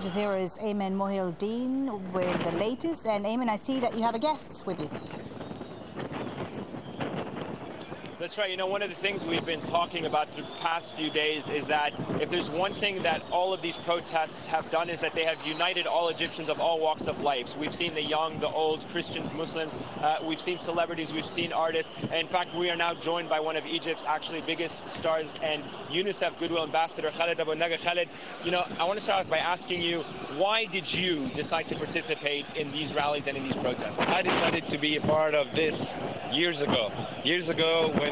Al Jazeera's Ayman Mohyeldin with the latest. And Ayman, I see that you have a guest with you. That's right. You know, one of the things we've been talking about the past few days is that if there's one thing that all of these protests have done is that they have united all Egyptians of all walks of life. So we've seen the young, the old, Christians, Muslims. We've seen celebrities. We've seen artists. And in fact, we are now joined by one of Egypt's actually biggest stars and UNICEF Goodwill Ambassador, Khaled Abou Naga. Khaled, you know, I want to start off by asking you, why did you decide to participate in these rallies and in these protests? I decided to be a part of this years ago. Years ago, when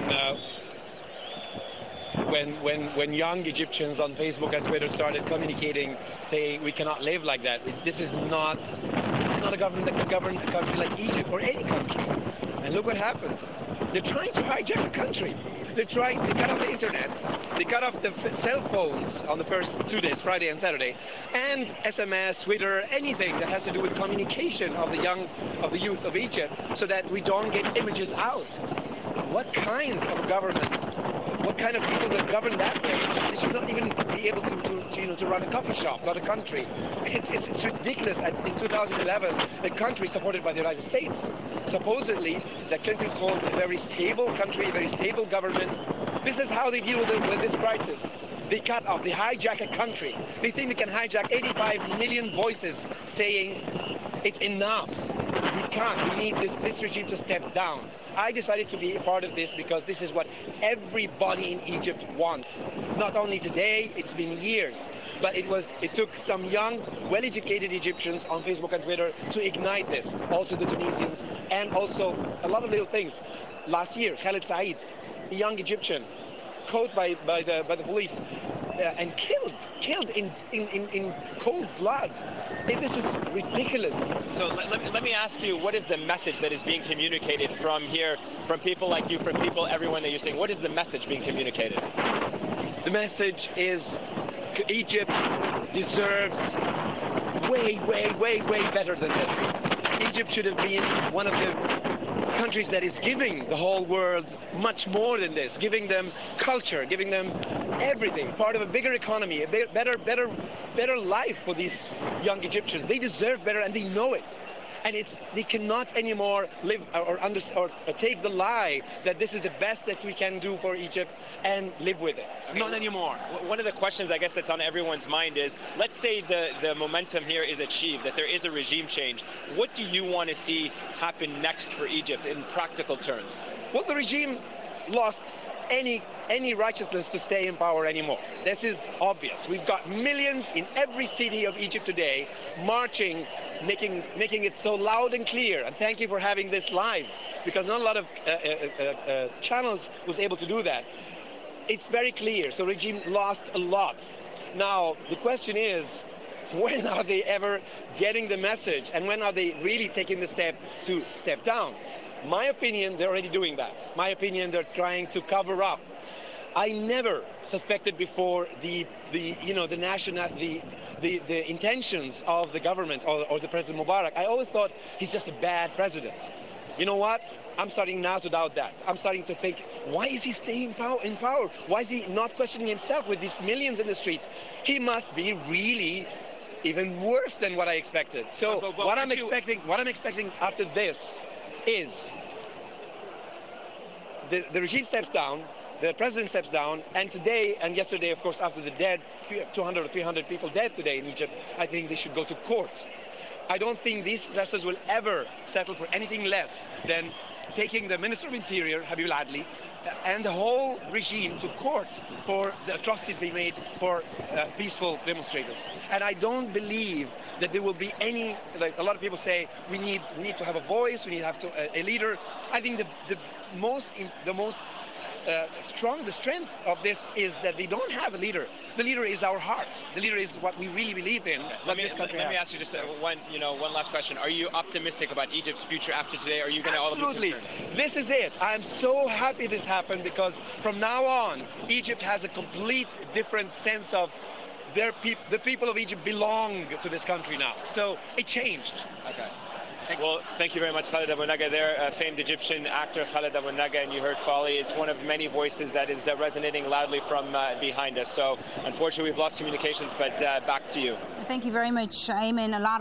young Egyptians on Facebook and Twitter started communicating, saying we cannot live like that. This is not a government that can govern a country like Egypt or any country. And look what happened. They're trying to hijack a country. They cut off the internet, they cut off the cell phones on the first 2 days, Friday and Saturday, and SMS, Twitter, anything that has to do with communication of the youth of Egypt, so that we don't get images out. What kind of a government, what kind of people that govern that way? They should not even be able to run a coffee shop, not a country. It's ridiculous that in 2011, a country supported by the United States, supposedly that country called a very stable country, a very stable government. This is how they deal with this crisis. They cut off, they hijack a country. They think they can hijack 85 million voices saying it's enough. We can't. We need this regime to step down. I decided to be a part of this because this is what everybody in Egypt wants. Not only today, it's been years. But it took some young, well-educated Egyptians on Facebook and Twitter to ignite this. Also the Tunisians, and also a lot of little things. Last year, Khaled Said, a young Egyptian, caught by the police and killed in cold blood. This is ridiculous. So let me ask you, what is the message that is being communicated from here, from people like you, from people, everyone that you're seeing? What is the message being communicated? The message is Egypt deserves way better than this. Egypt should have been one of the countries that is giving the whole world much more than this, giving them culture, giving them everything, part of a bigger economy, a better life for these young Egyptians. They deserve better, and they know it. And they cannot anymore live or take the lie that this is the best that we can do for Egypt and live with it. Okay. Not anymore. One of the questions, I guess, that's on everyone's mind is, let's say the momentum here is achieved, that there is a regime change. What do you want to see happen next for Egypt in practical terms? Well, the regime lost any righteousness to stay in power anymore. This is obvious. We've got millions in every city of Egypt today marching, making it so loud and clear. And thank you for having this live, because not a lot of channels was able to do that. It's very clear. So regime lost a lot. Now the question is, when are they ever getting the message, and when are they really taking the step to step down? My opinion, they're already doing that. My opinion, they're trying to cover up. I never suspected before the intentions of the government or the President Mubarak. I always thought he's just a bad president. You know what? I'm starting now to doubt that. I'm starting to think, why is he staying in power? Why is he not questioning himself with these millions in the streets? He must be really even worse than what I expected. So what I'm expecting after this is the regime steps down, the president steps down, and today and yesterday, of course, after the dead, 200 or 300 people dead today in Egypt, I think they should go to court. I don't think these protesters will ever settle for anything less than taking the Minister of Interior, Habib Al-Adli, and the whole regime to court for the atrocities they made for peaceful demonstrators. And I don't believe that there will be any, like a lot of people say, we need to have a voice, we need to have a leader. I think the strength of this is that they don't have a leader. The leader is our heart. The leader is what we really believe in. Let me ask you just one last question. Are you optimistic about Egypt's future after today? Are you going to all be concerned? Absolutely. This is it. I'm so happy this happened, because from now on, Egypt has a complete different sense of the people of Egypt belong to this country now. So it changed. Okay. Well, thank you very much, Khaled Abu Naga there, famed Egyptian actor Khaled Abu Naga, and you heard Folly. It's one of many voices that is resonating loudly from behind us. So unfortunately, we've lost communications, but back to you. Thank you very much, Eamon. A lot of